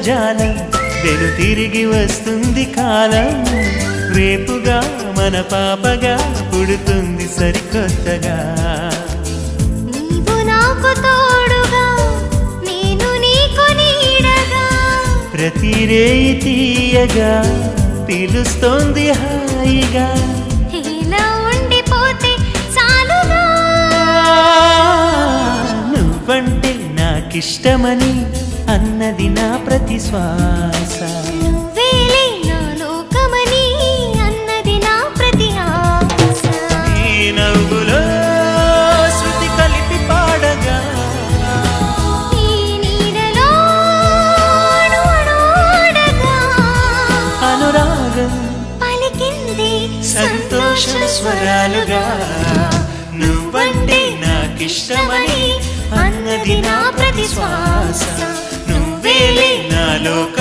జాలం వెను తిరిగి వస్తుంది కాలం రేపుగా మన పాపగా పుడుతుంది సరికొత్తగా నీవు నాకు తోడుగా నేను నీకు నీడగా ప్రతి రేయి తీయగా పిలుస్తోంది హాయిగా ఇలా ఉండిపోతే చాలుగా నువ్వంటే నాకిష్టమని అన్నది నా ప్రతి శ్వాస నువ్వేలే నా లోకమని అన్నది నా ప్రతి ఆశ నీ నవ్వులో శృతి కలిపి పాడగా నీ నీడలో అడుగడుగగా అనురాగం పలికింది సంతోష స్వరాలుగా నువ్వంటే నాకిష్టమని అన్నది నా ప్రతి శ్వాస నువ్వేలే నా లోక